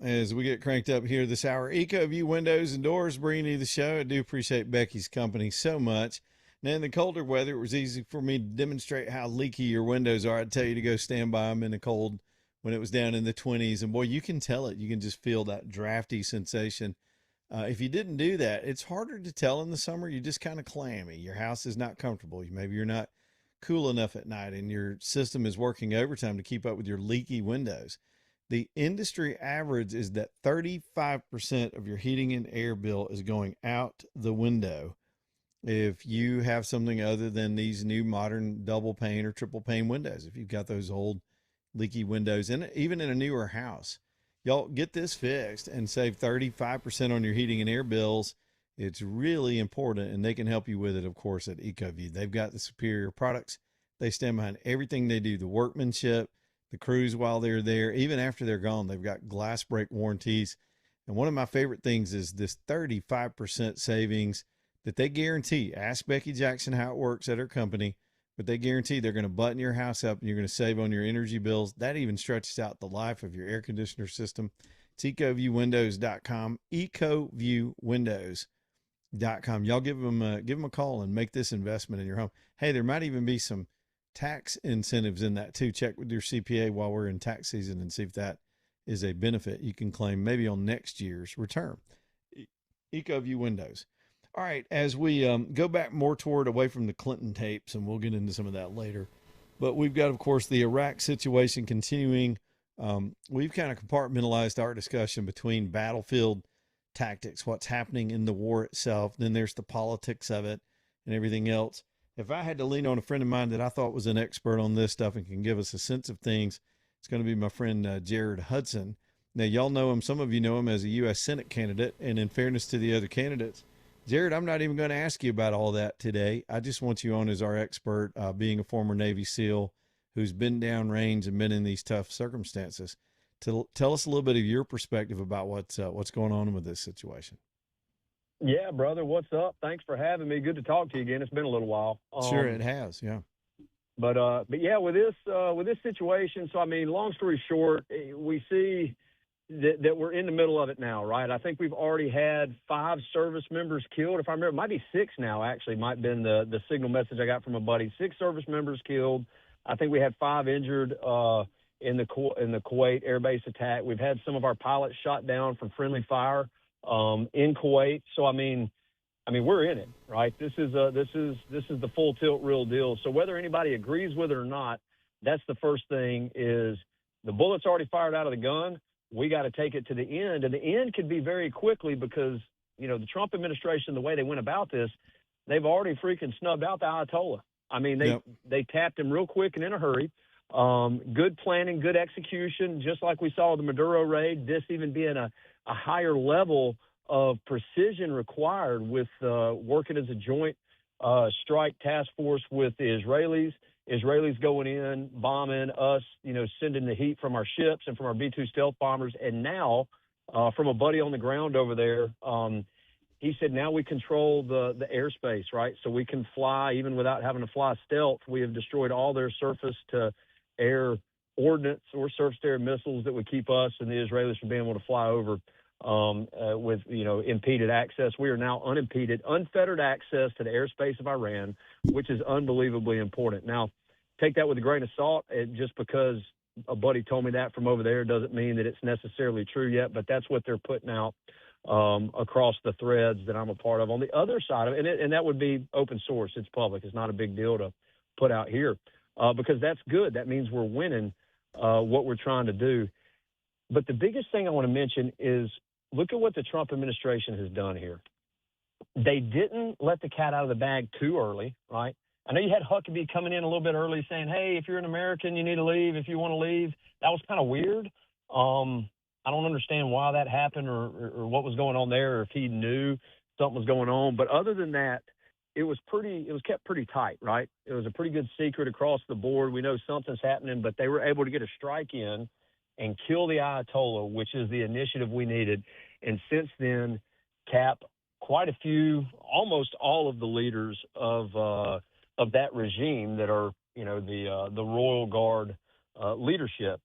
as we get cranked up here this hour. EcoView Windows and Doors bringing you the show. I do appreciate Becky's company so much. Now, in the colder weather, it was easy for me to demonstrate how leaky your windows are. I'd tell you to go stand by them in the cold when it was down in the 20s. And boy, you can tell it. You can just feel that drafty sensation. If you didn't do that, it's harder to tell in the summer. You're just kind of clammy. Your house is not comfortable. Maybe you're not cool enough at night and your system is working overtime to keep up with your leaky windows. The industry average is that 35% of your heating and air bill is going out the window if you have something other than these new modern double pane or triple pane windows. If you've got those old leaky windows, and even in a newer house, y'all get this fixed and save 35% on your heating and air bills. It's really important, and they can help you with it, of course, at EcoView. They've got the superior products. They stand behind everything they do, the workmanship, the crews while they're there, even after they're gone. They've got glass break warranties. And one of my favorite things is this 35% savings that they guarantee. Ask Becky Jackson how it works at her company, but they guarantee they're going to button your house up and you're going to save on your energy bills. That even stretches out the life of your air conditioner system. It's ecoviewwindows.com, ecoviewwindows.com. Y'all give them a call and make this investment in your home. Hey, there might even be some tax incentives in that too. Check with your CPA while we're in tax season and see if that is a benefit you can claim maybe on next year's return. EcoView Windows. All right, as we go back more toward away from the Clinton tapes, and we'll get into some of that later, but we've got, of course, the Iraq situation continuing. We've kind of compartmentalized our discussion between battlefield tactics, what's happening in the war itself, then there's the politics of it and everything else. If I had to lean on a friend of mine that I thought was an expert on this stuff and can give us a sense of things, it's going to be my friend Jared Hudson. Now, y'all know him. Some of you know him as a U.S. Senate candidate. And in fairness to the other candidates, Jared, I'm not even going to ask you about all that today. I just want you on as our expert, being a former Navy SEAL who's been downrange and been in these tough circumstances. To tell us a little bit of your perspective about what's going on with this situation. Yeah, brother, what's up? Thanks for having me. Good to talk to you again. It's been a little while. Sure, it has, yeah. But yeah, with this situation, so I mean, long story short, we see that we're in the middle of it now, right? I think we've already had 5 service members killed. If I remember, it might be 6 now, actually. Might have been the signal message I got from a buddy. 6 service members killed. I think we had 5 injured in the Kuwait Air Base attack. We've had some of our pilots shot down from friendly fire in Kuwait. So I mean, we're in it, right? This is the full tilt real deal. So whether anybody agrees with it or not, that's the first thing. Is the bullet's already fired out of the gun. We got to take it to the end, and the end could be very quickly because the Trump administration, the way they went about this, they've already freaking snubbed out the Ayatollah. I mean, they tapped him real quick and in a hurry. Good planning, good execution, just like we saw the Maduro raid. This even being a higher level of precision required with working as a joint strike task force with the Israelis going in, bombing us, sending the heat from our ships and from our B-2 stealth bombers. And now from a buddy on the ground over there, he said now we control the airspace, right? So we can fly even without having to fly stealth. We have destroyed all their surface-to-air ordnance or surface-to-air missiles that would keep us and the Israelis from being able to fly over with, impeded access. We are now unimpeded, unfettered access to the airspace of Iran, which is unbelievably important. Now, take that with a grain of salt. Just because a buddy told me that from over there doesn't mean that it's necessarily true yet, but that's what they're putting out across the threads that I'm a part of. On the other side of it, and that would be open source. It's public. It's not a big deal to put out here because that's good. That means we're winning what we're trying to do. But the biggest thing I want to mention is look at what the Trump administration has done here. They didn't let the cat out of the bag too early, right? I know you had Huckabee coming in a little bit early saying, hey, if you're an American, you need to leave if you want to leave. That was kind of weird. I don't understand why that happened or what was going on there or if he knew something was going on. But other than that, it was kept pretty tight, right? It was a pretty good secret across the board. We know something's happening, but they were able to get a strike in and kill the Ayatollah, which is the initiative we needed. And since then, Cap, quite a few, almost all of the leaders of that regime that are, the Royal Guard leadership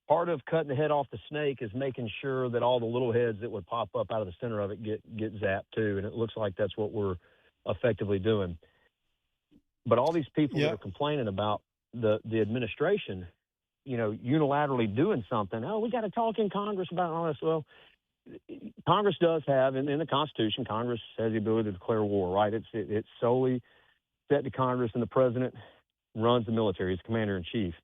part of cutting the head off the snake is making sure that all the little heads that would pop up out of the center of it get zapped too. And it looks like that's what we're effectively doing. But all these people that are complaining about the administration, unilaterally doing something. Oh, we got to talk in Congress about all this. Well, Congress does have, in the Constitution, Congress has the ability to declare war, right? It's solely set to Congress, and the president runs the military. He's commander in chief.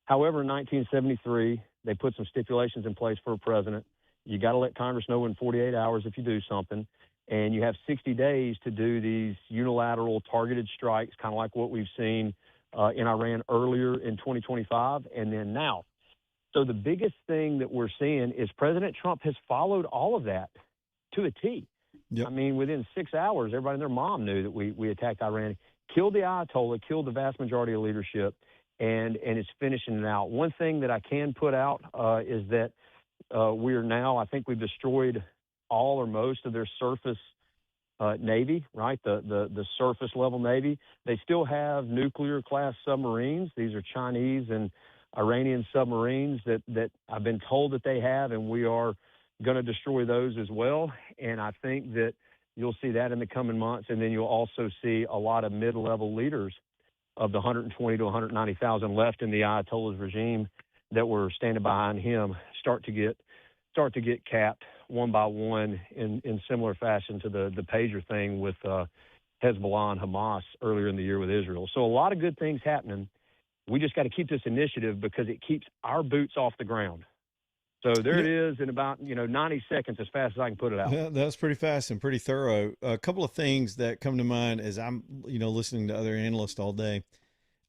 However, in 1973, they put some stipulations in place for a president. You got to let Congress know in 48 hours if you do something, and you have 60 days to do these unilateral targeted strikes, kind of like what we've seen in Iran earlier in 2025, and then now. So the biggest thing that we're seeing is President Trump has followed all of that to a T. Yep. I mean, within 6 hours, everybody and their mom knew that we attacked Iran, killed the Ayatollah, killed the vast majority of leadership, and it's finishing it out. One thing that I can put out is that we're now, I think we've destroyed all or most of their surface Navy, right? The surface level Navy. They still have nuclear class submarines. These are Chinese and Iranian submarines that I've been told that they have, and we are going to destroy those as well. And I think that you'll see that in the coming months. And then you'll also see a lot of mid-level leaders of the 120 to 190,000 left in the Ayatollah's regime that were standing behind him start to get capped one by one in similar fashion to the pager thing with Hezbollah and Hamas earlier in the year with Israel. So a lot of good things happening. We just got to keep this initiative because it keeps our boots off the ground. So there it is in about 90 seconds, as fast as I can put it out. Yeah, that's pretty fast and pretty thorough. A couple of things that come to mind as I'm listening to other analysts all day.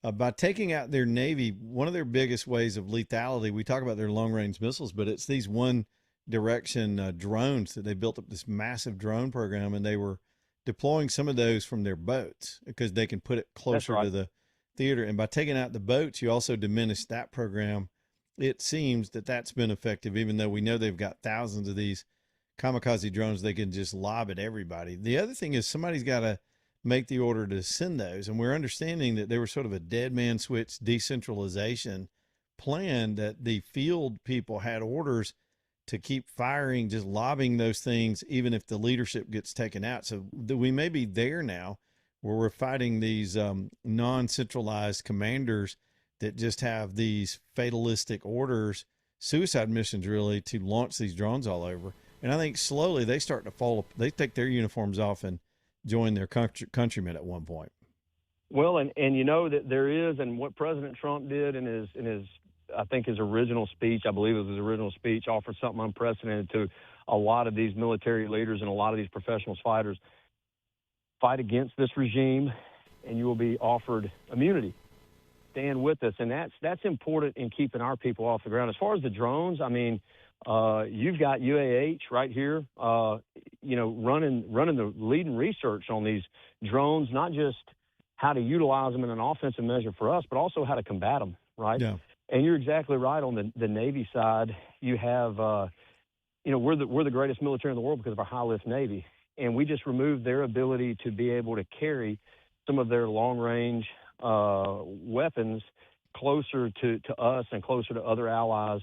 By taking out their Navy, one of their biggest ways of lethality, we talk about their long-range missiles, but it's these one-direction drones that they built up this massive drone program, and they were deploying some of those from their boats because they can put it closer to the theater. And by taking out the boats, you also diminish that program. It seems that that's been effective, even though we know they've got thousands of these kamikaze drones they can just lob at everybody. The other thing is somebody's got to make the order to send those. And we're understanding that there was sort of a dead man switch decentralization plan, that the field people had orders to keep firing, just lobbing those things, even if the leadership gets taken out. So we may be there now where we're fighting these non-centralized commanders that just have these fatalistic orders, suicide missions really, to launch these drones all over. And I think slowly they start to fall. They take their uniforms off and join their countrymen at one point. Well, and that there is, and what President Trump did in his I think his original speech, I believe it was his original speech, offered something unprecedented to a lot of these military leaders and a lot of these professional fighters. Fight against this regime, and you will be offered immunity. Stand with us, and that's important in keeping our people off the ground. As far as the drones, I mean, you've got UAH right here, running the leading research on these drones, not just how to utilize them in an offensive measure for us, but also how to combat them, right? Yeah. And you're exactly right on the Navy side. You have, we're the greatest military in the world because of our high-lift Navy, and we just removed their ability to be able to carry some of their long-range weapons closer to us and closer to other allies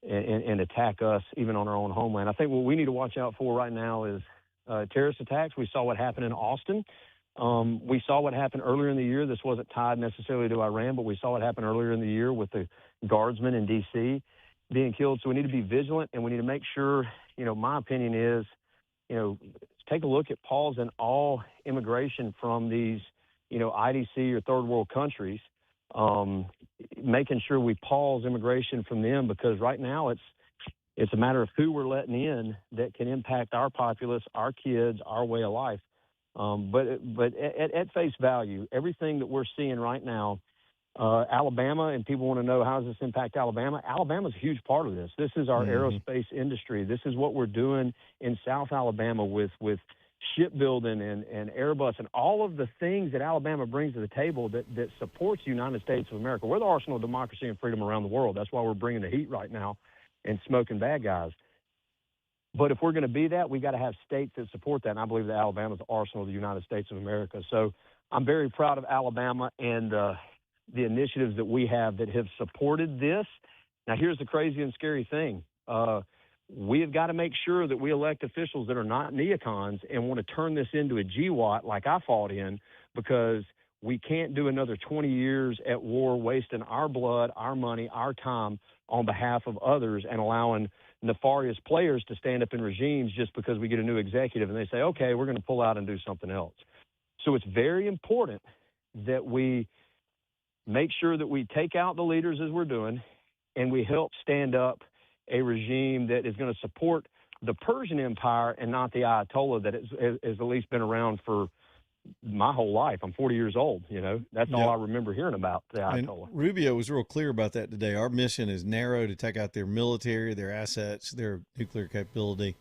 and attack us even on our own homeland. I think what we need to watch out for right now is terrorist attacks. We saw what happened in Austin. We saw what happened earlier in the year. This wasn't tied necessarily to Iran, but we saw what happened earlier in the year with the guardsmen in D.C. being killed. So we need to be vigilant, and we need to make sure, my opinion is, take a look at pausing all immigration from these, IDC or third world countries, making sure we pause immigration from them, because right now it's a matter of who we're letting in that can impact our populace, our kids, our way of life. But at face value, everything that we're seeing right now, Alabama, and people want to know, how does this impact Alabama? Alabama's a huge part of this. This is our aerospace industry. This is what we're doing in South Alabama with shipbuilding and Airbus and all of the things that Alabama brings to the table that supports the United States of America. We're the arsenal of democracy and freedom around the world. That's why we're bringing the heat right now and smoking bad guys. But if we're going to be that, we got to have states that support that. And I believe that Alabama is the arsenal of the United States of America. So I'm very proud of Alabama and the initiatives that we have that have supported this. Now, here's the crazy and scary thing. We have got to make sure that we elect officials that are not neocons and want to turn this into a GWAT like I fought in, because we can't do another 20 years at war wasting our blood, our money, our time on behalf of others and allowing nefarious players to stand up in regimes just because we get a new executive and they say, okay, we're going to pull out and do something else. So it's very important that we make sure that we take out the leaders as we're doing, and we help stand up a regime that is going to support the Persian Empire and not the Ayatollah that has at least been around for my whole life. I'm 40 years old. That's all I remember hearing about the Ayatollah. And Rubio was real clear about that today. Our mission is narrow, to take out their military, their assets, their nuclear capability,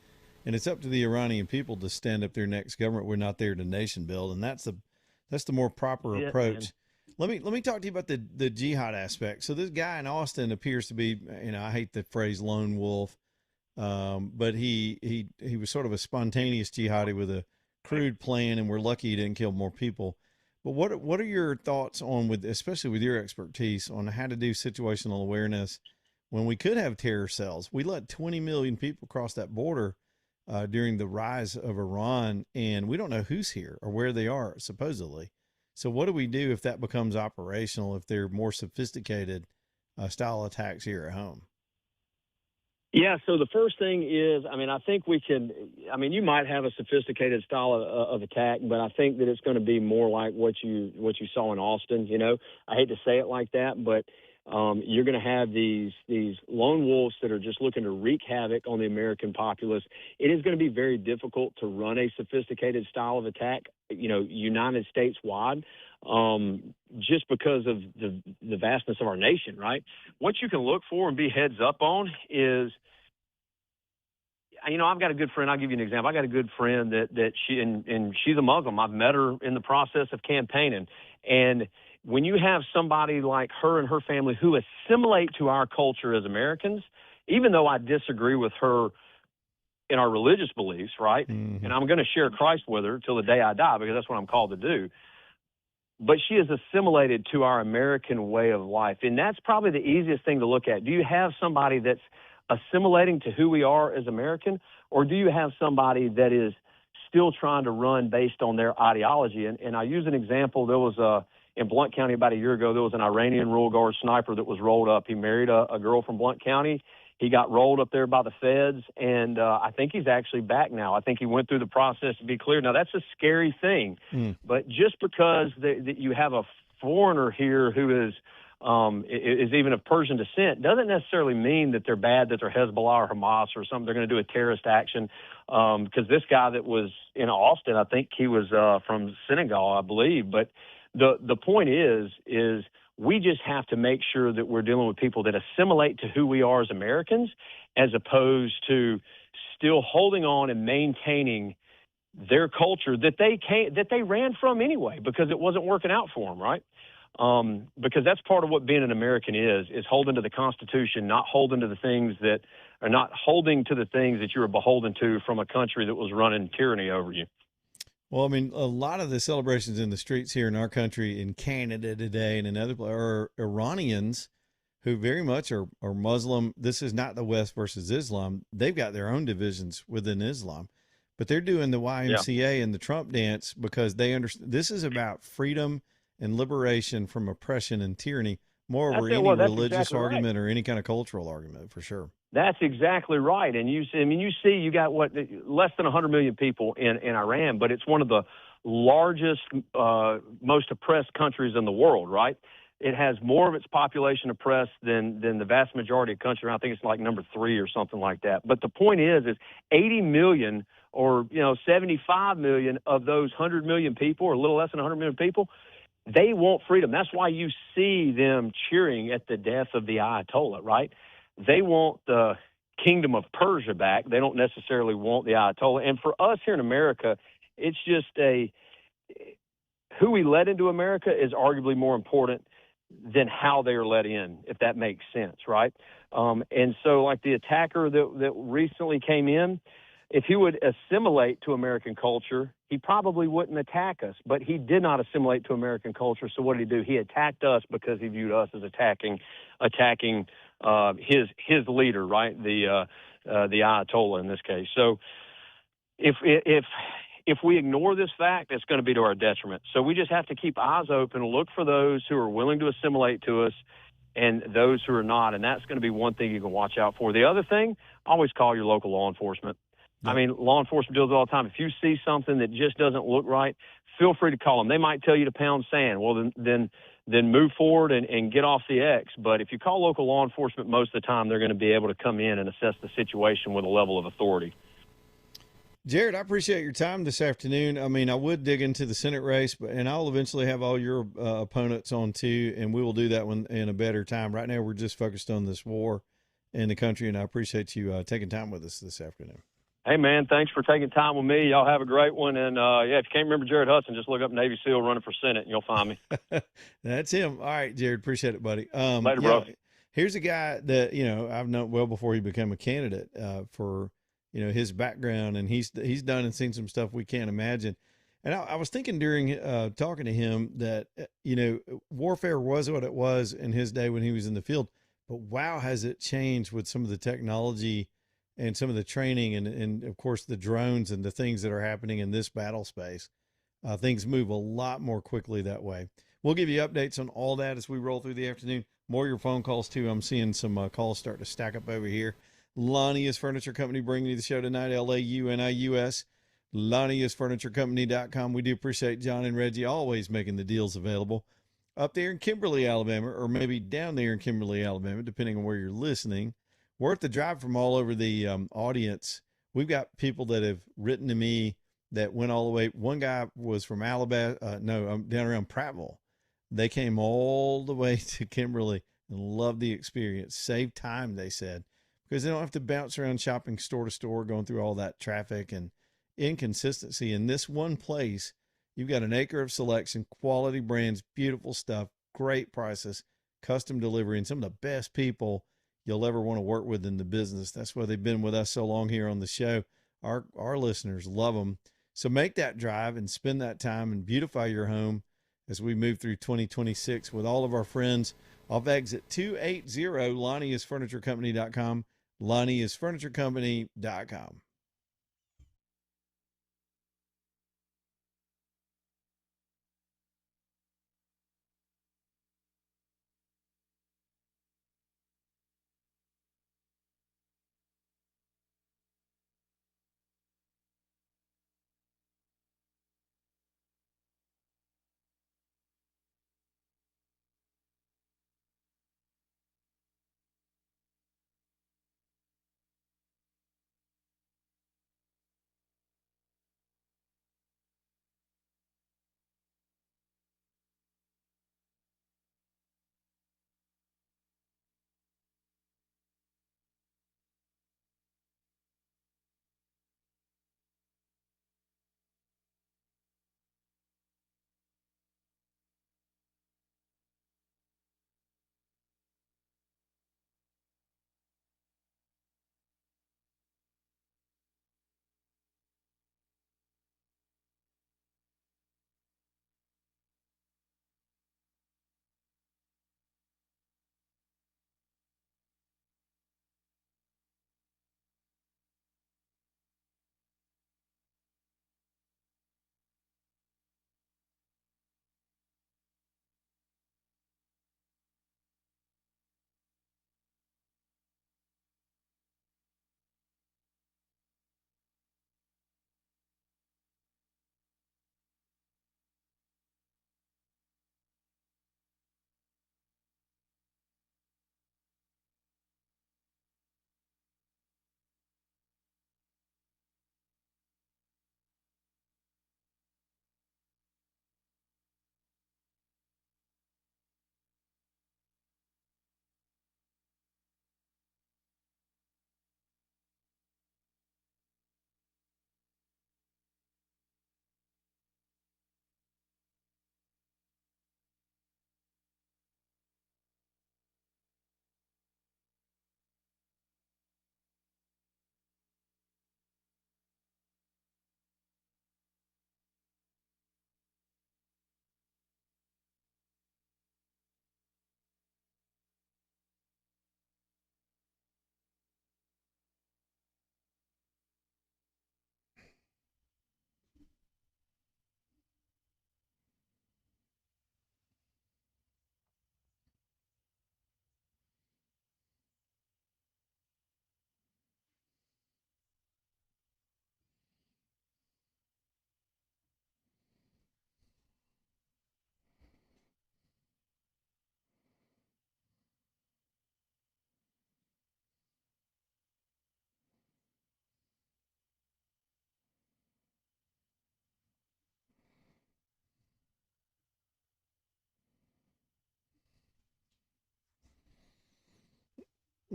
and it's up to the Iranian people to stand up their next government. We're not there to nation build, and that's the more proper approach. Man. Let me talk to you about the jihad aspect. So this guy in Austin appears to be, I hate the phrase lone wolf, but he was sort of a spontaneous jihadi with a crude plan, and we're lucky he didn't kill more people. But what are your thoughts on, especially with your expertise, on how to do situational awareness when we could have terror cells? We let 20 million people cross that border during the rise of Iran, and we don't know who's here or where they are, supposedly. So what do we do if that becomes operational, if they're more sophisticated style attacks here at home? Yeah, so the first thing is, I think we can, you might have a sophisticated style of attack, but I think that it's going to be more like what you saw in Austin. I hate to say it like that, but you're going to have these lone wolves that are just looking to wreak havoc on the American populace. It is going to be very difficult to run a sophisticated style of attack, United States wide, just because of the vastness of our nation, right? What you can look for and be heads up on is, I've got a good friend. I'll give you an example. I got a good friend that she's a Muslim. I've met her in the process of campaigning. And when you have somebody like her and her family who assimilate to our culture as Americans, even though I disagree with her in our religious beliefs, right? Mm-hmm. And I'm going to share Christ with her till the day I die, because that's what I'm called to do. But she is assimilated to our American way of life. And that's probably the easiest thing to look at. Do you have somebody that's assimilating to who we are as American, or do you have somebody that is still trying to run based on their ideology? And I use an example. There was in Blount County about a year ago, there was an Iranian Royal Guard sniper that was rolled up. He married a girl from Blount County. He got rolled up there by the feds, and I think he's actually back now. I think he went through the process to be cleared. Now, that's a scary thing, but just because that you have a foreigner here who is even of Persian descent doesn't necessarily mean that they're bad, that they're Hezbollah or Hamas or something. They're going to do a terrorist action, because this guy that was in Austin, I think he was from Senegal, I believe. But the point is we just have to make sure that we're dealing with people that assimilate to who we are as Americans, as opposed to still holding on and maintaining their culture that they ran from anyway, because it wasn't working out for them, right? Because that's part of what being an American is holding to the Constitution, not holding to the things that are not holding to the things that you were beholden to from a country that was running tyranny over you. Well, a lot of the celebrations in the streets here in our country, in Canada today, and in other places, are Iranians who very much are Muslim. This is not the West versus Islam. They've got their own divisions within Islam, but they're doing the YMCA and the Trump dance because they understand this is about freedom and liberation from oppression and tyranny, more over any religious argument or any kind of cultural argument, for sure. That's exactly right. And you see, you got less than 100 million people in Iran, but it's one of the largest, most oppressed countries in the world, right? It has more of its population oppressed than the vast majority of countries. I think it's like number 3 or something like that. But the point is 80 million or 75 million of those 100 million people, or a little less than 100 million people, they want freedom. That's why you see them cheering at the death of the Ayatollah, right? They want the kingdom of Persia back. They don't necessarily want the Ayatollah. And for us here in America, it's just who we let into America is arguably more important than how they are let in, if that makes sense, right? And so like the attacker that recently came in, if he would assimilate to American culture, he probably wouldn't attack us. But he did not assimilate to American culture. So what did he do? He attacked us because he viewed us as attacking his leader, right? The Ayatollah in this case. So if we ignore this fact, it's going to be to our detriment. So we just have to keep eyes open, look for those who are willing to assimilate to us and those who are not. And that's going to be one thing you can watch out for. The other thing, always call your local law enforcement. Yep. I mean, law enforcement deals all the time. If you see something that just doesn't look right, feel free to call them. They might tell you to pound sand. Well, then move forward and get off the X. But if you call local law enforcement, most of the time they're going to be able to come in and assess the situation with a level of authority. Jared, I appreciate your time this afternoon. I mean, I would dig into the Senate race, and I'll eventually have all your opponents on too, and we will do that one in a better time. Right now, we're just focused on this war in the country, and I appreciate you taking time with us this afternoon. Hey, man, thanks for taking time with me. Y'all have a great one. And, yeah, if you can't remember Jared Hudson, just look up Navy SEAL running for Senate, and you'll find me. That's him. All right, Jared, appreciate it, buddy. Later, bro. Here's a guy that, I've known well before he became a candidate for – his background, and he's done and seen some stuff we can't imagine. And I was thinking during talking to him that, warfare was what it was in his day when he was in the field, but wow, has it changed with some of the technology and some of the training and of course the drones and the things that are happening in this battle space. Things move a lot more quickly that way. We'll give you updates on all that as we roll through the afternoon. More of your phone calls too. I'm seeing some calls start to stack up over here. Lanius Furniture Company bringing you the show tonight, LAUNIUS, LaniusFurnitureCompany.com. We do appreciate John and Reggie always making the deals available up there in Kimberly, Alabama, or maybe down there in Kimberly, Alabama, depending on where you're listening. Worth the drive from all over the audience. We've got people that have written to me that went all the way. One guy was from Alabama, down around Prattville. They came all the way to Kimberly and loved the experience. Saved time, they said, because they don't have to bounce around shopping store to store, going through all that traffic and inconsistency. In this one place, you've got an acre of selection, quality brands, beautiful stuff, great prices, custom delivery, and some of the best people you'll ever want to work with in the business. That's why they've been with us so long here on the show. Our listeners love them. So make that drive and spend that time and beautify your home as we move through 2026 with all of our friends off exit 280, LaniusFurnitureCompany.com, LaniusFurnitureCompany.com.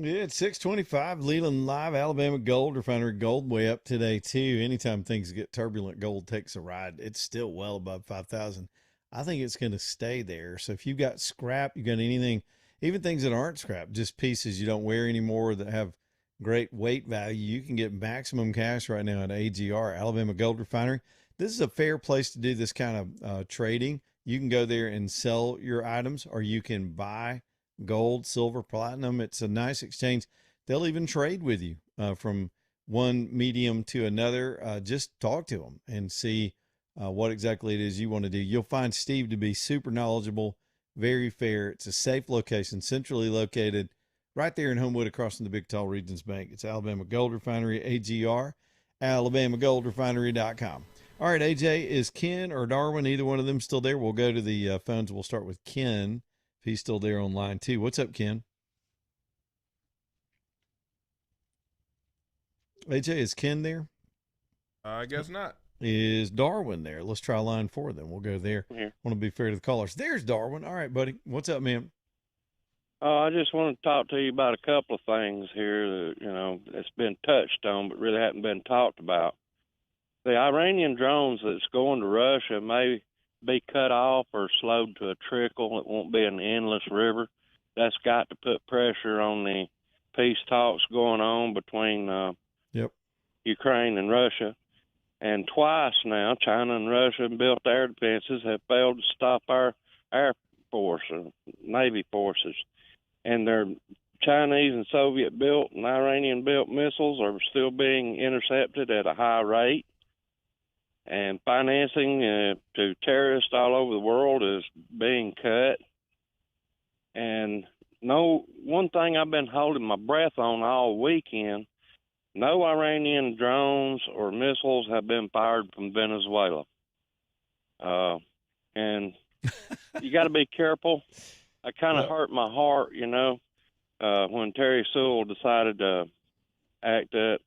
Yeah, it's 625. Leland Live, Alabama Gold Refinery. Gold way up today, too. Anytime things get turbulent, gold takes a ride. It's still well above 5,000. I think it's going to stay there. So if you've got scrap, you got anything, even things that aren't scrap, just pieces you don't wear anymore that have great weight value, you can get maximum cash right now at AGR, Alabama Gold Refinery. This is a fair place to do this kind of trading. You can go there and sell your items, or you can buy gold, silver, platinum. It's a nice exchange. They'll even trade with you from one medium to another. Just talk to them and see what exactly it is you want to do. You'll find Steve to be super knowledgeable, very fair. It's a safe location, centrally located right there in Homewood across from the Big Tall Regions Bank. It's Alabama Gold Refinery, AGR, alabamagoldrefinery.com. All right, AJ, is Ken or Darwin, either one of them still there? We'll go to the phones. We'll start with Ken. If he's still there on line 2. What's up, Ken? AJ, is Ken there? I guess not. Is Darwin there? Let's try line 4 then. We'll go there. Yeah. Want to be fair to the callers. There's Darwin. All right, buddy. What's up, man? I just want to talk to you about a couple of things here that, that's been touched on but really haven't been talked about. The Iranian drones that's going to Russia may be cut off or slowed to a trickle. It won't be an endless river. That's got to put pressure on the peace talks going on between Ukraine and Russia. And twice now, China and Russia built air defenses have failed to stop our Air Force or Navy forces. And their Chinese and Soviet-built and Iranian-built missiles are still being intercepted at a high rate. And financing to terrorists all over the world is being cut. And one thing I've been holding my breath on all weekend, no Iranian drones or missiles have been fired from Venezuela. And you got to be careful. I kind of hurt my heart, when Terry Sewell decided to act up.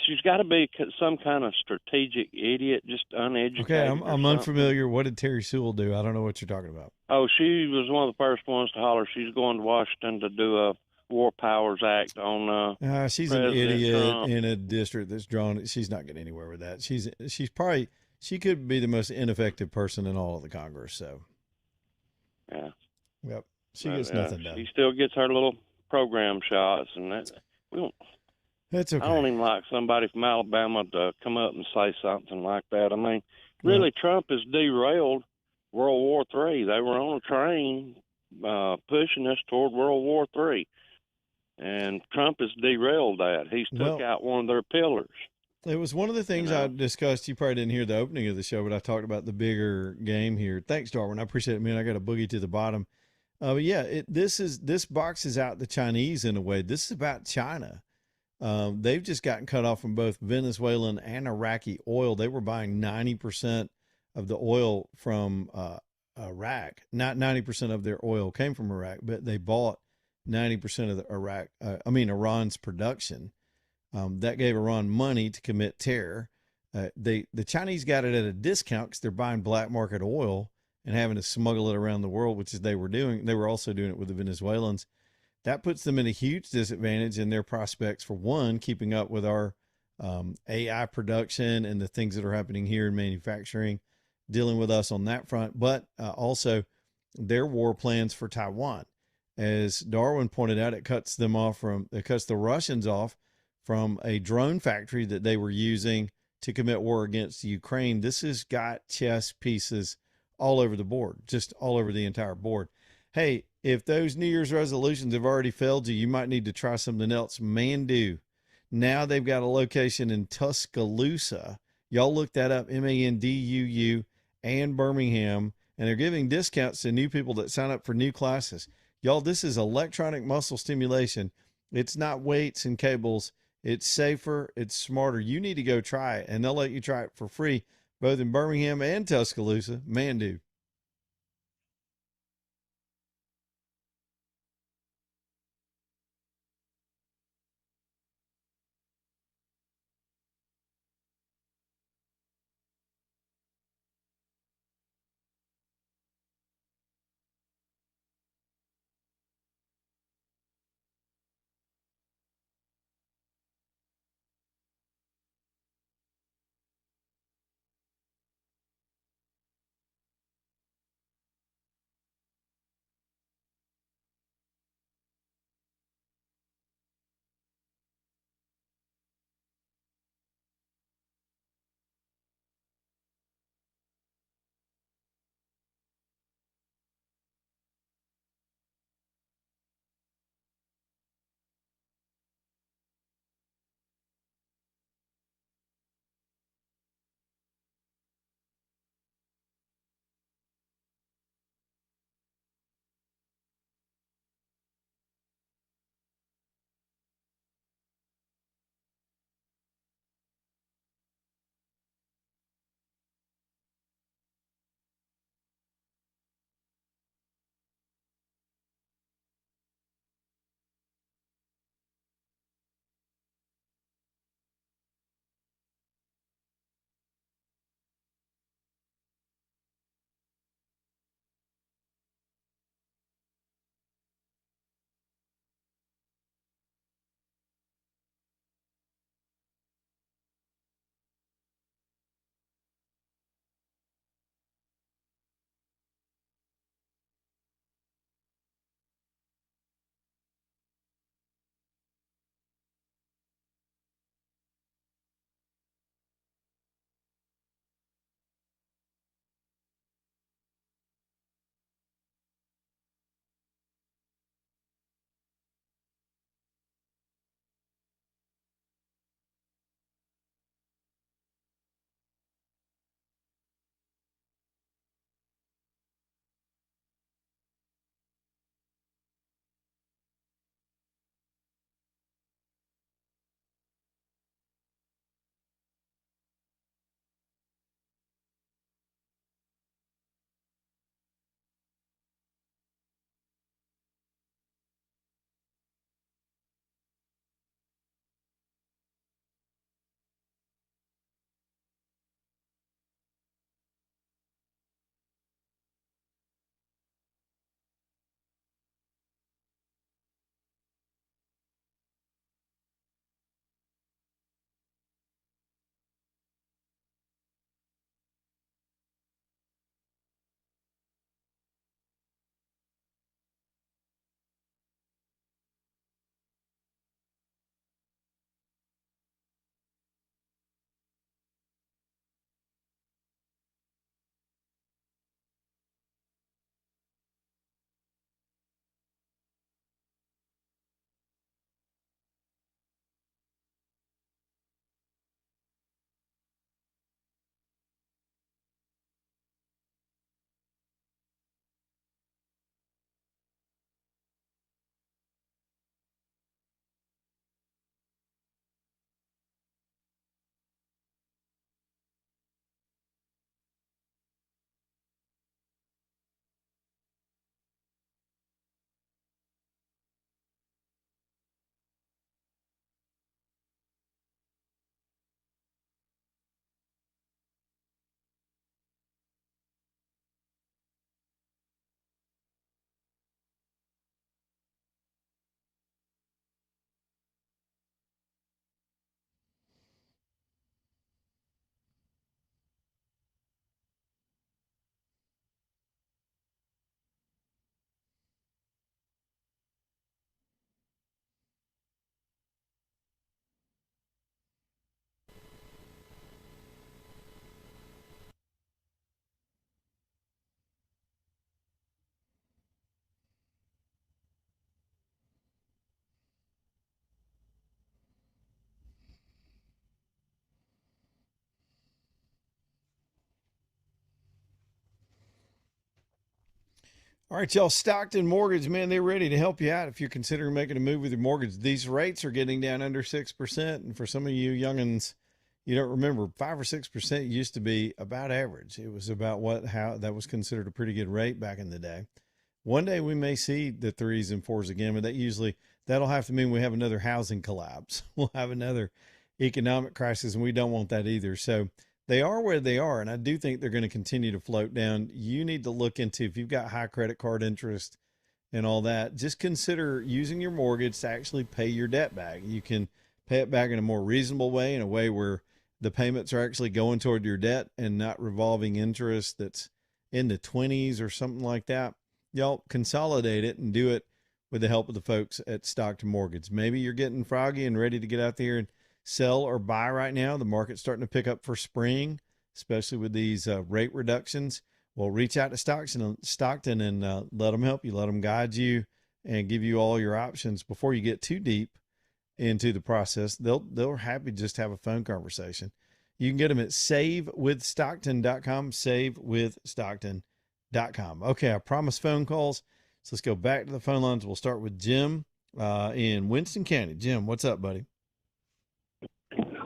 She's got to be some kind of strategic idiot, just uneducated. Okay, I'm unfamiliar. What did Terry Sewell do? I don't know what you're talking about. Oh, she was one of the first ones to holler she's going to Washington to do a War Powers Act on she's President an idiot Trump. in a district that's drawn. She's not getting anywhere with that. She could be the most ineffective person in all of the Congress. So, yeah, yep, she gets nothing done. She still gets her little program shots, and that's okay. I don't even like somebody from Alabama to come up and say something like that. I mean, really, Trump has derailed World War III. They were on a train pushing us toward World War III. And Trump has derailed that. He's took out one of their pillars. It was one of the things I discussed. You probably didn't hear the opening of the show, but I talked about the bigger game here. Thanks, Darwin. I appreciate it, man. I got a boogie to the bottom. But yeah, this boxes out the Chinese in a way. This is about China. They've just gotten cut off from both Venezuelan and Iraqi oil. They were buying 90% of the oil from Iraq. Not 90% of their oil came from Iraq, but they bought 90% of the Iran's production. That gave Iran money to commit terror. The Chinese got it at a discount because they're buying black market oil and having to smuggle it around the world, which is they were doing. They were also doing it with the Venezuelans. That puts them at a huge disadvantage in their prospects for, one, keeping up with our AI production and the things that are happening here in manufacturing, dealing with us on that front, but also their war plans for Taiwan. As Darwin pointed out, it cuts the Russians off from a drone factory that they were using to commit war against Ukraine. This has got chess pieces all over the board, just all over the entire board. Hey, if those New Year's resolutions have already failed you might need to try something else. Mandu. Now they've got a location in Tuscaloosa. Y'all look that up, Manduu, and Birmingham, and they're giving discounts to new people that sign up for new classes. Y'all, this is electronic muscle stimulation. It's not weights and cables. It's safer. It's smarter. You need to go try it, and they'll let you try it for free, both in Birmingham and Tuscaloosa. Mandu. All right, y'all. Stockton Mortgage, man, they're ready to help you out if you're considering making a move with your mortgage. These rates are getting down under 6%. And for some of you youngins, you don't remember, 5 or 6% used to be about average. It was about how that was considered a pretty good rate back in the day. One day we may see the 3s and 4s again, but that'll have to mean we have another housing collapse. We'll have another economic crisis, and we don't want that either. So they are where they are, and I do think they're going to continue to float down. You need to look into, if you've got high credit card interest and all that, just consider using your mortgage to actually pay your debt back. You can pay it back in a more reasonable way, in a way where the payments are actually going toward your debt and not revolving interest that's in the 20s or something like that. Y'all consolidate it and do it with the help of the folks at Stockton Mortgage. Maybe you're getting froggy and ready to get out there and sell or buy right now. The market's starting to pick up for spring, especially with these rate reductions. Well, reach out to Stockton and let them help you, let them guide you and give you all your options before you get too deep into the process. They're happy to just have a phone conversation. You can get them at savewithstockton.com, savewithstockton.com. Okay, I promised phone calls, so let's go back to the phone lines. We'll start with Jim in Winston County. Jim, what's up, buddy?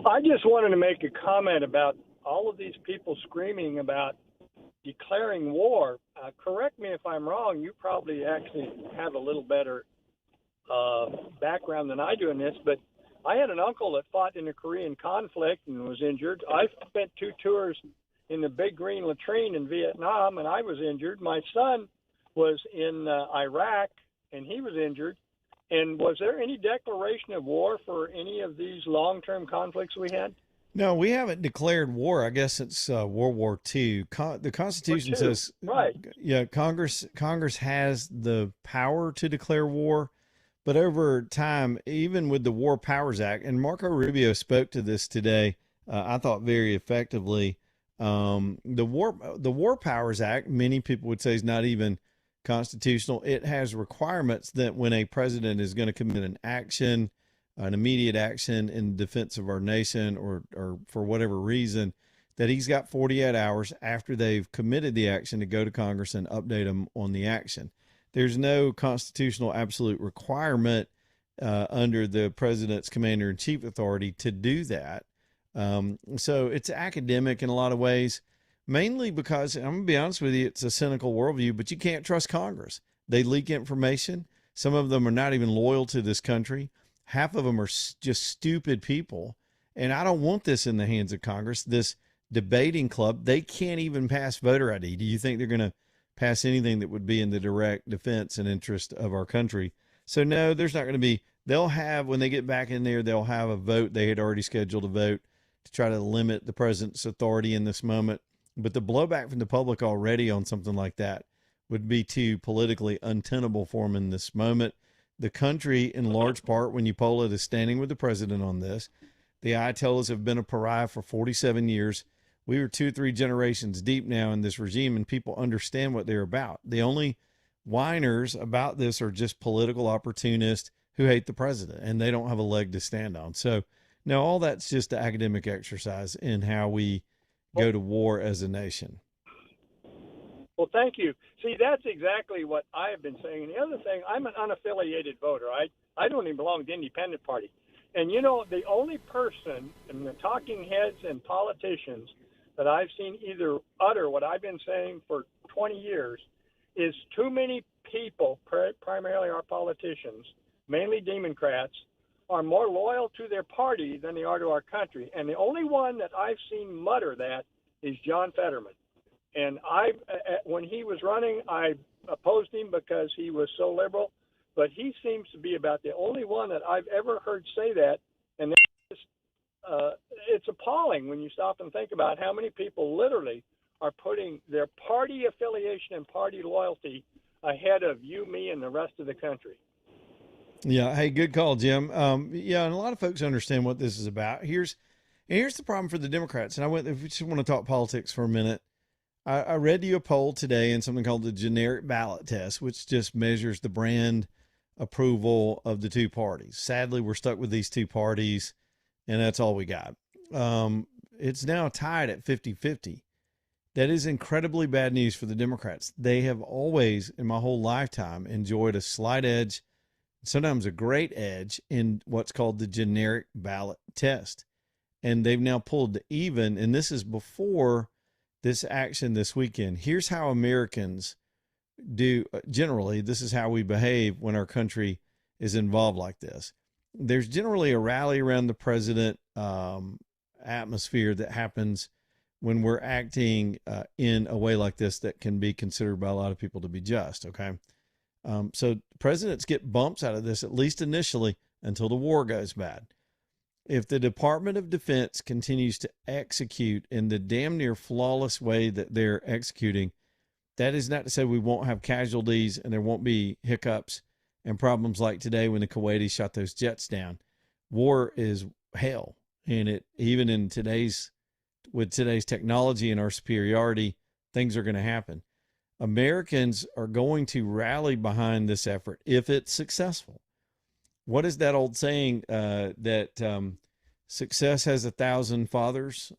I just wanted to make a comment about all of these people screaming about declaring war. Correct me if I'm wrong. You probably actually have a little better background than I do in this, but I had an uncle that fought in the Korean conflict and was injured. I spent 2 tours in the Big Green Latrine in Vietnam, and I was injured. My son was in Iraq, and he was injured. And was there any declaration of war for any of these long-term conflicts we had? No, we haven't declared war. I guess it's World War II. The Constitution says, right? Yeah, Congress has the power to declare war, but over time, even with the War Powers Act, and Marco Rubio spoke to this today, I thought very effectively. The War Powers Act, many people would say, is not even constitutional. It has requirements that when a president is going to commit an action, an immediate action in defense of our nation, or for whatever reason, that he's got 48 hours after they've committed the action to go to Congress and update them on the action. There's no constitutional absolute requirement under the president's commander-in-chief authority to do that. So it's academic in a lot of ways. Mainly because, I'm going to be honest with you, it's a cynical worldview, but you can't trust Congress. They leak information. Some of them are not even loyal to this country. Half of them are just stupid people. And I don't want this in the hands of Congress, this debating club. They can't even pass voter ID. Do you think they're going to pass anything that would be in the direct defense and interest of our country? So no, there's not going to be. They'll have, when they get back in there, they'll have a vote. They had already scheduled a vote to try to limit the president's authority in this moment. But the blowback from the public already on something like that would be too politically untenable for them in this moment. The country, in large part, when you poll it, is standing with the president on this. The Ayatollahs have been a pariah for 47 years. We are 2 or 3 generations deep now in this regime, and people understand what they're about. The only whiners about this are just political opportunists who hate the president, and they don't have a leg to stand on. So, no, all that's just an academic exercise in how we go to war as a nation. Well, thank you. See, that's exactly what I have been saying. And the other thing, I'm an unaffiliated voter. I don't even belong to the independent party. And, you know, the only person in the talking heads and politicians that I've seen either utter what I've been saying for 20 years is too many people, primarily our politicians, mainly Democrats, are more loyal to their party than they are to our country. And the only one that I've seen mutter that is John Fetterman. And when he was running, I opposed him because he was so liberal. But he seems to be about the only one that I've ever heard say that. And it's appalling when you stop and think about how many people literally are putting their party affiliation and party loyalty ahead of you, me, and the rest of the country. Yeah. Hey, good call, Jim. Yeah. And a lot of folks understand what this is about. Here's the problem for the Democrats. And if we just want to talk politics for a minute, I read you a poll today in something called the generic ballot test, which just measures the brand approval of the 2 parties. Sadly, we're stuck with these 2 parties, and that's all we got. It's now tied at 50-50. That is incredibly bad news for the Democrats. They have always, in my whole lifetime, enjoyed a slight edge, sometimes a great edge, in what's called the generic ballot test. And they've now pulled the even, and this is before this action this weekend. Here's how Americans do generally. This is how we behave when our country is involved like this. There's generally a rally around the president atmosphere that happens when we're acting in a way like this that can be considered by a lot of people to be just. Okay. So presidents get bumps out of this, at least initially, until the war goes bad. If the Department of Defense continues to execute in the damn near flawless way that they're executing, that is not to say we won't have casualties and there won't be hiccups and problems like today when the Kuwaitis shot those jets down. War is hell. And it, even in with today's technology and our superiority, things are going to happen. Americans are going to rally behind this effort if it's successful. What is that old saying that success has 1,000 fathers?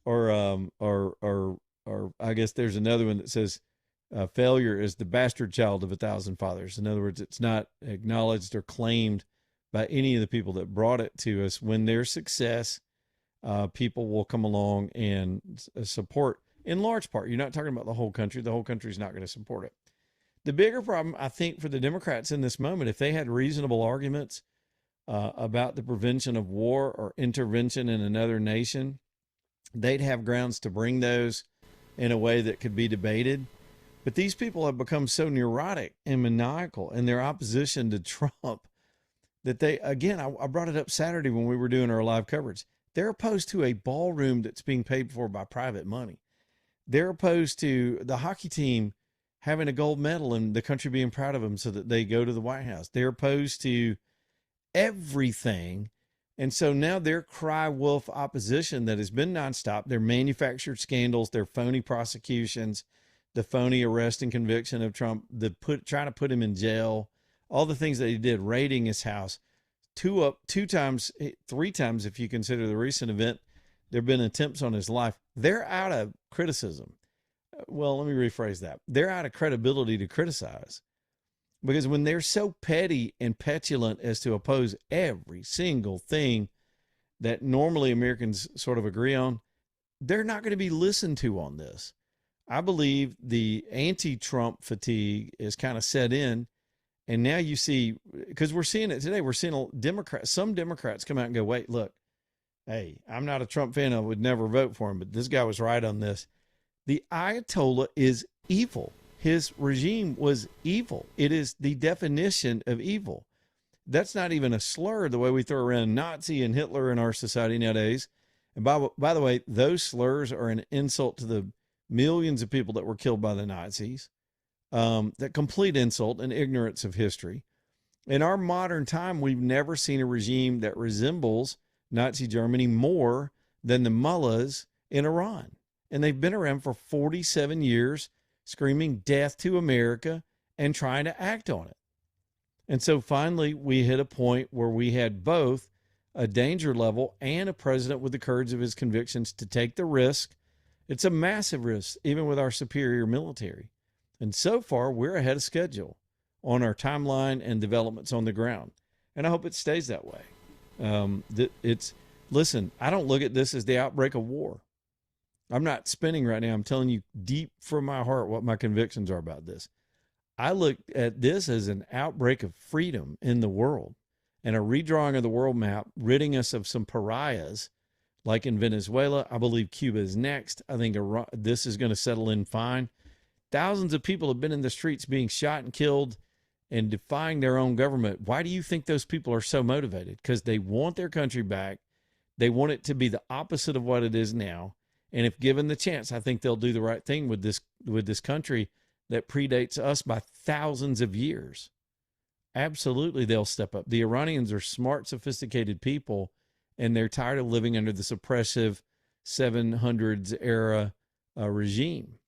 or I guess there's another one that says failure is the bastard child of 1,000 fathers. In other words, it's not acknowledged or claimed by any of the people that brought it to us. When there's success, people will come along and support, in large part. You're not talking about the whole country. The whole country is not going to support it. The bigger problem, I think, for the Democrats in this moment, if they had reasonable arguments about the prevention of war or intervention in another nation, they'd have grounds to bring those in a way that could be debated. But these people have become so neurotic and maniacal in their opposition to Trump that they, again, I brought it up Saturday when we were doing our live coverage. They're opposed to a ballroom that's being paid for by private money. They're opposed to the hockey team having a gold medal and the country being proud of them so that they go to the White House. They're opposed to everything. And so now their cry wolf opposition that has been nonstop, their manufactured scandals, their phony prosecutions, the phony arrest and conviction of Trump, trying to put him in jail, all the things that he did, raiding his house, two times, three times, if you consider the recent event, there have been attempts on his life. They're out of criticism. Well, let me rephrase that. They're out of credibility to criticize, because when they're so petty and petulant as to oppose every single thing that normally Americans sort of agree on, they're not going to be listened to on this. I believe the anti-Trump fatigue is kind of set in. And now you see, because we're seeing it today, we're seeing some Democrats come out and go, wait, look, hey, I'm not a Trump fan. I would never vote for him, but this guy was right on this. The Ayatollah is evil. His regime was evil. It is the definition of evil. That's not even a slur the way we throw around Nazi and Hitler in our society nowadays. And by the way, those slurs are an insult to the millions of people that were killed by the Nazis. That complete insult and ignorance of history. In our modern time, we've never seen a regime that resembles Nazi Germany more than the mullahs in Iran. And they've been around for 47 years, screaming death to America and trying to act on it. And so finally, we hit a point where we had both a danger level and a president with the courage of his convictions to take the risk. It's a massive risk, even with our superior military. And so far, we're ahead of schedule on our timeline and developments on the ground. And I hope it stays that way. Listen, I don't look at this as the outbreak of war. I'm not spinning right now. I'm telling you deep from my heart what my convictions are about this. I look at this as an outbreak of freedom in the world and a redrawing of the world map, ridding us of some pariahs like in Venezuela. I believe Cuba is next. I think this is going to settle in fine. Thousands of people have been in the streets being shot and killed and defying their own government. Why do you think those people are so motivated? Because they want their country back. They want it to be the opposite of what it is now. And if given the chance, I think they'll do the right thing with this country that predates us by thousands of years. Absolutely, they'll step up. The Iranians are smart, sophisticated people, and they're tired of living under this oppressive 700s era regime.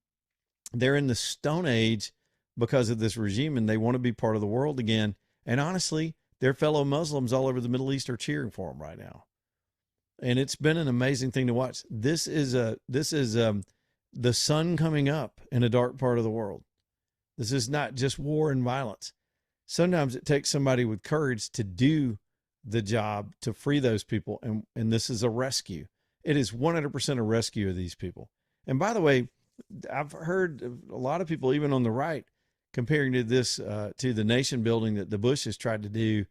They're in the Stone Age because of this regime, and they want to be part of the world again. And honestly, their fellow Muslims all over the Middle East are cheering for them right now. And it's been an amazing thing to watch. This is the sun coming up in a dark part of the world. This is not just war and violence. Sometimes it takes somebody with courage to do the job to free those people. And this is a rescue. It is 100% a rescue of these people. And by the way, I've heard a lot of people, even on the right, comparing to this, to the nation building that the Bushes tried to do,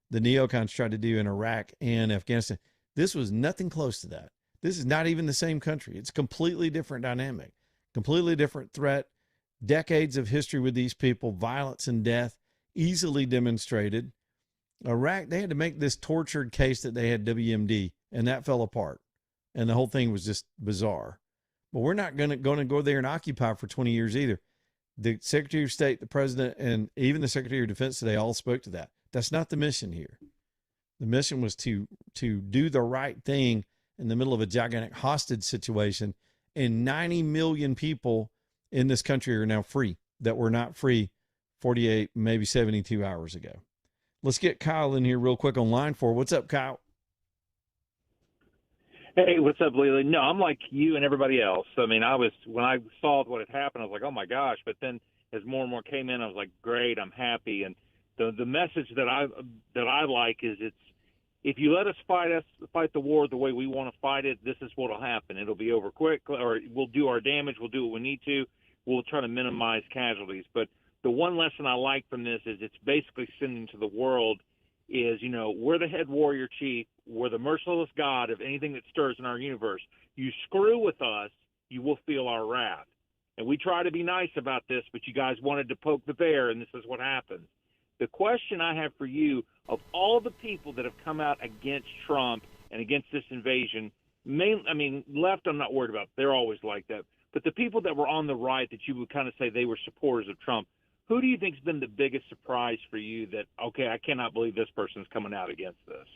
the neocons tried to do in Iraq and Afghanistan. This was nothing close to that. This is not even the same country. It's completely different dynamic, completely different threat, decades of history with these people, violence and death, easily demonstrated. Iraq, they had to make this tortured case that they had WMD, and that fell apart. And the whole thing was just bizarre. But we're not going to go there and occupy for 20 years either. The Secretary of State, the President, and even the Secretary of Defense today all spoke to that. That's not the mission here. The mission was to do the right thing in the middle of a gigantic hostage situation. And 90 million people in this country are now free that were not free 48, maybe 72 hours ago. Let's get Kyle in here real quick on line 4. What's up, Kyle? Hey, what's up, Leland? No, I'm like you and everybody else. I mean, when I saw what had happened, I was like, oh my gosh. But then as more and more came in, I was like, great, I'm happy. And the message that I like is if you let us fight the war the way we want to fight it, this is what'll happen. It'll be over quick, or we'll do our damage. We'll do what we need to. We'll try to minimize casualties. But the one lesson I like from this is it's basically sending to the world is, we're the head warrior chief. We're the merciless God of anything that stirs in our universe. You screw with us, you will feel our wrath. And we try to be nice about this, but you guys wanted to poke the bear, and this is what happens. The question I have for you, of all the people that have come out against Trump and against this invasion, left I'm not worried about. They're always like that. But the people that were on the right that you would kind of say they were supporters of Trump, who do you think has been the biggest surprise for you that, okay, I cannot believe this person is coming out against this?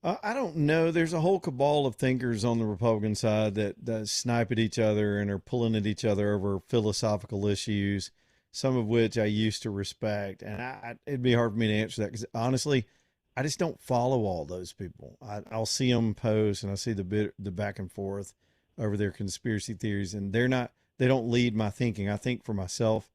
I don't know. There's a whole cabal of thinkers on the Republican side that snipe at each other and are pulling at each other over philosophical issues, some of which I used to respect. And it'd be hard for me to answer that because, honestly, I just don't follow all those people. I'll see them post and I see the back and forth over their conspiracy theories, and they don't lead my thinking. I think for myself.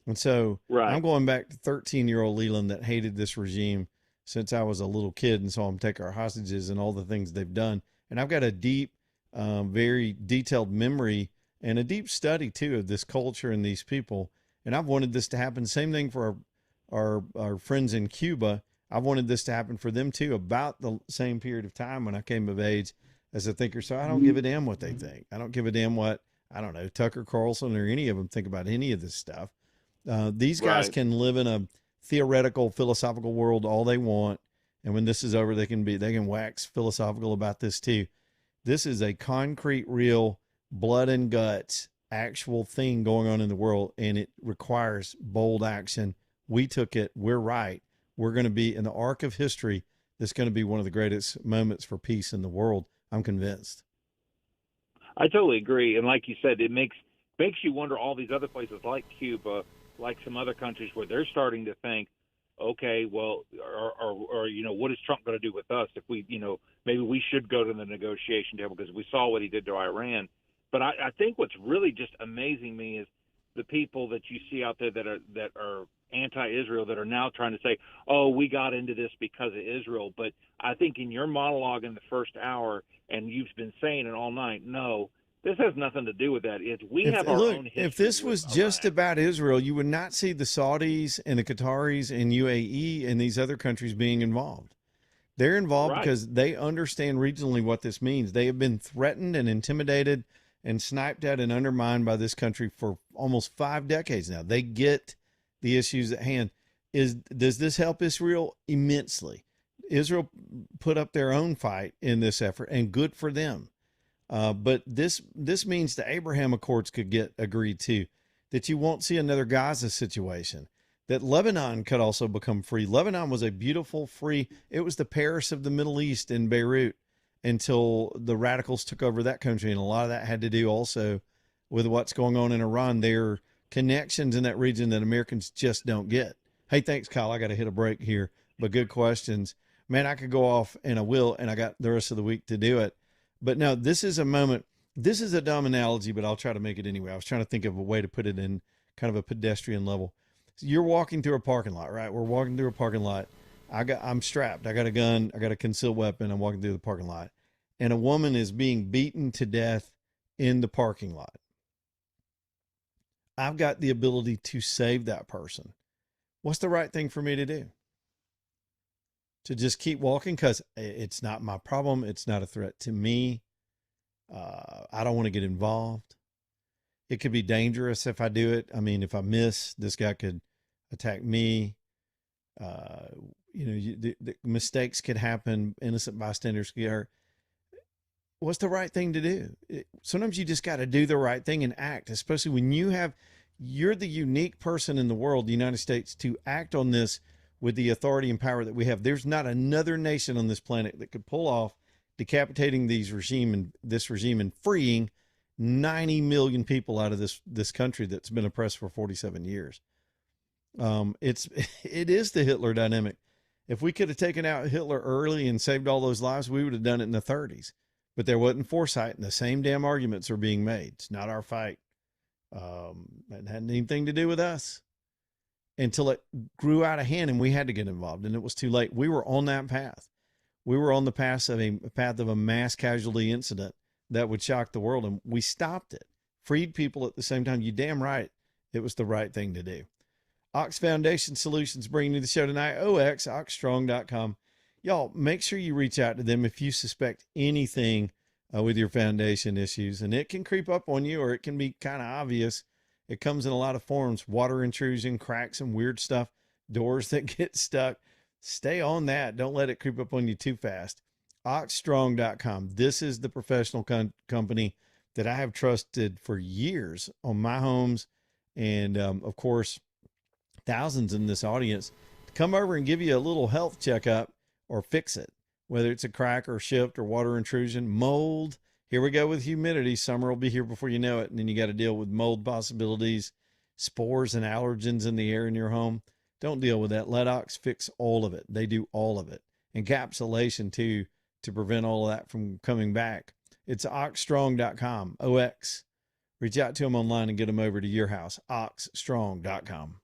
And so right. I'm going back to 13-year-old Leland that hated this regime since I was a little kid and saw them take our hostages and all the things they've done. And I've got a deep, very detailed memory and a deep study too of this culture and these people. And I've wanted this to happen. Same thing for our friends in Cuba. I wanted this to happen for them too, about the same period of time when I came of age as a thinker. So I don't give a damn what they think. I don't give a damn what, I don't know, Tucker Carlson or any of them think about any of this stuff. These guys can live in a theoretical, philosophical world all they want. And when this is over, they can wax philosophical about this too. This is a concrete, real blood and guts, actual thing going on in the world. And it requires bold action. We took it. We're right. We're going to be in the arc of history. This is going to be one of the greatest moments for peace in the world. I'm convinced. I totally agree. And like you said, it makes you wonder all these other places like Cuba, like some other countries where they're starting to think, okay, well, or what is Trump going to do with us if we, maybe we should go to the negotiation table because we saw what he did to Iran. But I think what's really just amazing me is the people that you see out there that are anti-Israel that are now trying to say, oh, we got into this because of Israel. But I think in your monologue in the first hour, and you've been saying it all night, no, this has nothing to do with that. We have our own history. If this was just about Israel, you would not see the Saudis and the Qataris and UAE and these other countries being involved. They're involved because they understand regionally what this means. They have been threatened and intimidated and sniped at and undermined by this country for almost 5 decades now. They get the issues at hand. Does this help Israel? Immensely. Israel put up their own fight in this effort, and good for them. But this means the Abraham Accords could get agreed to, that you won't see another Gaza situation, that Lebanon could also become free. Lebanon was a beautiful, free, it was the Paris of the Middle East in Beirut until the radicals took over that country. And a lot of that had to do also with what's going on in Iran. There are connections in that region that Americans just don't get. Hey, thanks, Kyle. I got to hit a break here, but good questions. Man, I could go off and I will, and I got the rest of the week to do it. But no, this is a moment. This is a dumb analogy, but I'll try to make it anyway. I was trying to think of a way to put it in kind of a pedestrian level. So you're walking through a parking lot, right? We're walking through a parking lot. I'm strapped. I got a gun. I got a concealed weapon. I'm walking through the parking lot, and a woman is being beaten to death in the parking lot. I've got the ability to save that person. What's the right thing for me to do? To just keep walking because it's not my problem. It's not a threat to me. I don't want to get involved. It could be dangerous if I do it. I mean, if I miss, this guy could attack me. The mistakes could happen. Innocent bystanders could get hurt. What's the right thing to do? Sometimes you just got to do the right thing and act, especially when you're the unique person in the world, the United States, to act on this with the authority and power that we have. There's not another nation on this planet that could pull off decapitating this regime and freeing 90 million people out of this country that's been oppressed for 47 years. It is the Hitler dynamic. If we could have taken out Hitler early and saved all those lives, we would have done it in the 30s. But there wasn't foresight, and the same damn arguments are being made. It's not our fight. It hadn't anything to do with us until it grew out of hand and we had to get involved, and it was too late. We were on that path. We were on the path of a mass casualty incident that would shock the world, and we stopped it. Freed people at the same time. You damn right it was the right thing to do. Ox Foundation Solutions bringing you the show tonight. oxstrong.com. Y'all, make sure you reach out to them if you suspect anything with your foundation issues, and it can creep up on you, or it can be kind of obvious. It comes in a lot of forms: water intrusion, cracks, and weird stuff, doors that get stuck. Stay on that. Don't let it creep up on you too fast. oxstrong.com. This is the professional company that I have trusted for years on my homes, and of course, thousands in this audience, to come over and give you a little health checkup or fix it, whether it's a crack or shift or water intrusion, mold. Here we go with humidity. Summer will be here before you know it, and then you got to deal with mold possibilities, spores and allergens in the air in your home. Don't deal with that. Let Ox fix all of it. They do all of it. Encapsulation too, to prevent all of that from coming back. It's oxstrong.com. OX. Reach out to them online and get them over to your house. oxstrong.com.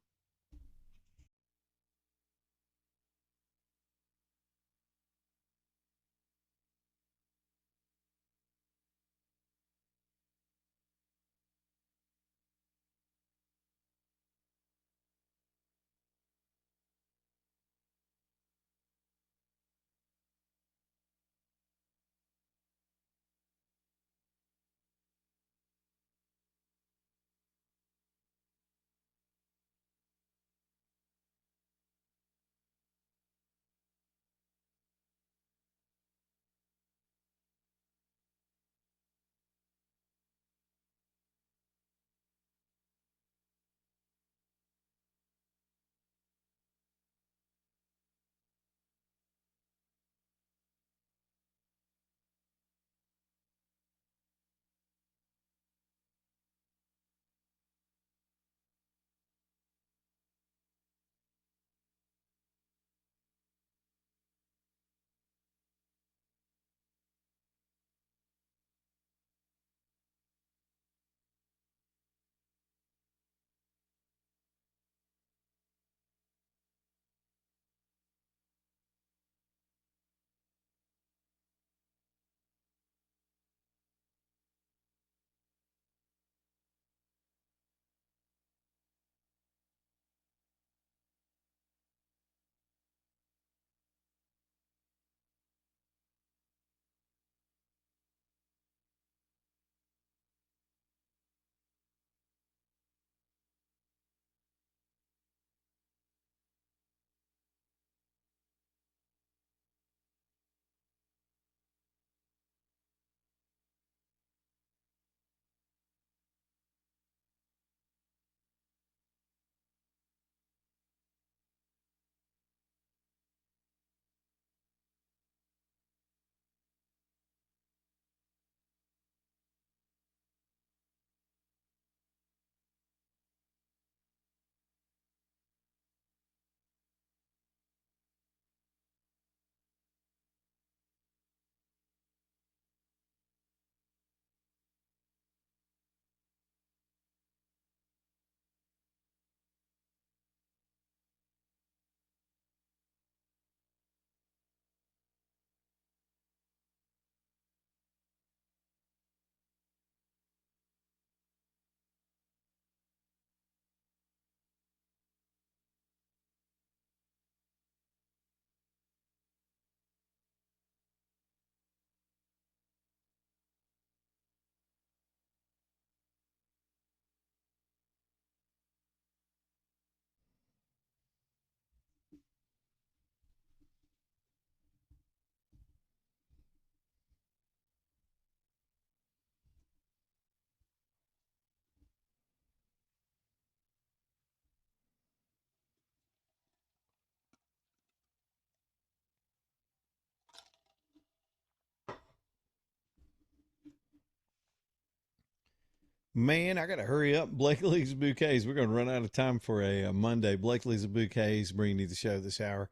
Man, I got to hurry up. Blakely's Bouquets. We're going to run out of time for a Monday. Blakely's Bouquets bringing you the show this hour.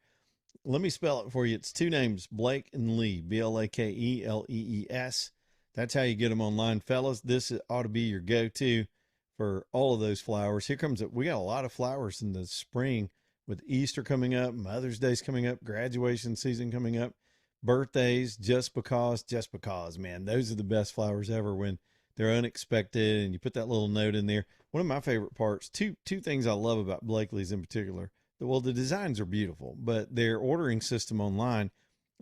Let me spell it for you. It's two names, Blake and Lee, BLAKELEES. That's how you get them online. Fellas, this ought to be your go-to for all of those flowers. Here comes it. We got a lot of flowers in the spring with Easter coming up, Mother's Day's coming up, graduation season coming up, birthdays, just because, man, those are the best flowers ever when they're unexpected and you put that little note in there. One of my favorite parts, two things I love about Blakely's in particular. Well, the designs are beautiful, but their ordering system online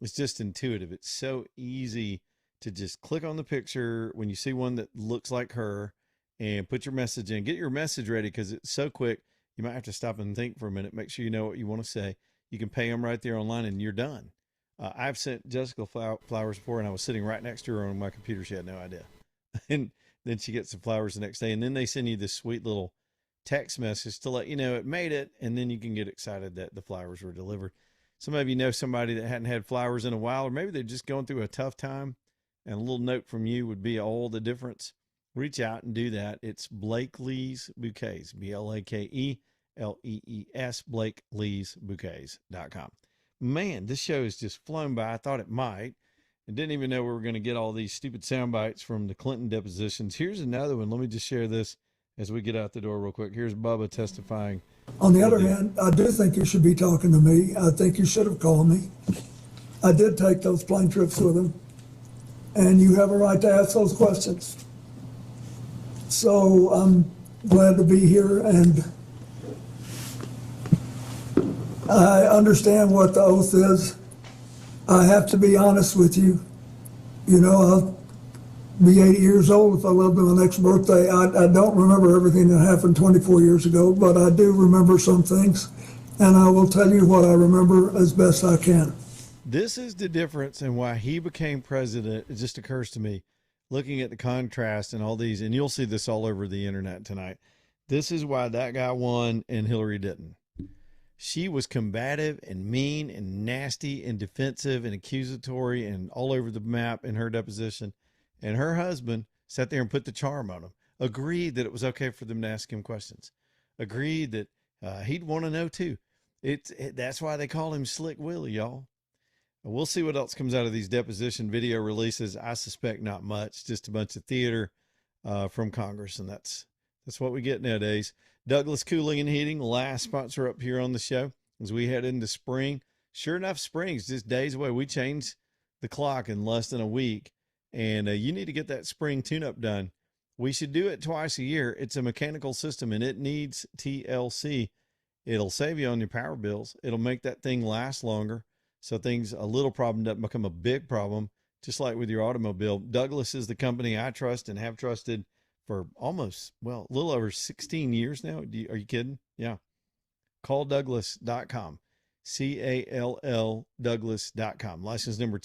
is just intuitive. It's so easy to just click on the picture when you see one that looks like her and put your message in. Get your message ready because it's so quick. You might have to stop and think for a minute. Make sure you know what you want to say. You can pay them right there online and you're done. I've sent Jessica flowers before, and I was sitting right next to her on my computer. She had no idea. And then she gets the flowers the next day. And then they send you this sweet little text message to let you know it made it, and then you can get excited that the flowers were delivered. Some of you know somebody that hadn't had flowers in a while, or maybe they're just going through a tough time, and a little note from you would be all the difference. Reach out and do that. It's Blakely's Bouquets, BLAKELEES, BlakeLeesBouquets.com. Man, this show has just flown by. I thought it might, and didn't even know we were going to get all these stupid sound bites from the Clinton depositions. Here's another one. Let me just share this as we get out the door real quick. Here's Bubba testifying. On the other hand, I do think you should be talking to me. I think you should have called me. I did take those plane trips with him, and you have a right to ask those questions. So I'm glad to be here, and I understand what the oath is. I have to be honest with you. You know, I'll be 80 years old if I live to my next birthday. I don't remember everything that happened 24 years ago, but I do remember some things, and I will tell you what I remember as best I can. This is the difference in why he became president. It just occurs to me, looking at the contrast and all these, and you'll see this all over the internet tonight. This is why that guy won and Hillary didn't. She was combative and mean and nasty and defensive and accusatory and all over the map in her deposition. And her husband sat there and put the charm on him, agreed that it was okay for them to ask him questions, agreed that he'd want to know too. That's why they call him Slick Willie, y'all. We'll see what else comes out of these deposition video releases. I suspect not much, just a bunch of theater from Congress, and that's what we get nowadays. Douglas Cooling and Heating, last sponsor up here on the show as we head into spring. Sure enough, spring's just days away. We changed the clock in less than a week, and you need to get that spring tune-up done. We should do it twice a year. It's a mechanical system, and it needs TLC. It'll save you on your power bills. It'll make that thing last longer, so a little problem doesn't become a big problem, just like with your automobile. Douglas is the company I trust and have trusted for almost, a little over 16 years now. Are you kidding? Yeah. Call Douglas.com. CALL Douglas.com. License number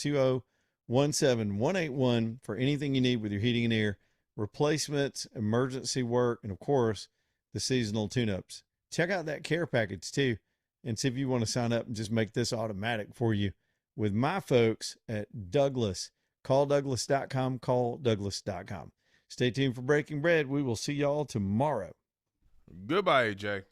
2017181 for anything you need with your heating and air, replacements, emergency work, and of course, the seasonal tune-ups. Check out that care package too, and see if you want to sign up and just make this automatic for you with my folks at Douglas. Call Douglas.com. Call Douglas.com. Stay tuned for Breaking Bread. We will see y'all tomorrow. Goodbye, AJ.